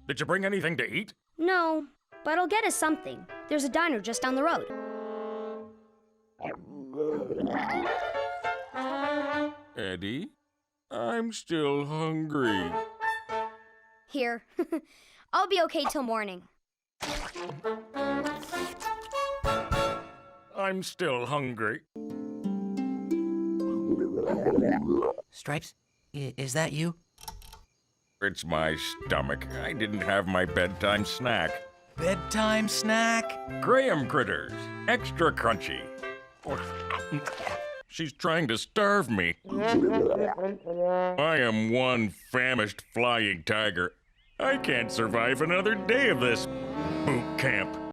Did you bring anything to eat? No, but I'll get us something. There's a diner just down the road. Eddie, I'm still hungry. Here. I'll be okay till morning. I'm still hungry. Stripes, is that you? It's my stomach. I didn't have my bedtime snack. Bedtime snack? Graham critters, extra crunchy. She's trying to starve me. I am one famished flying tiger. I can't survive another day of this boot camp.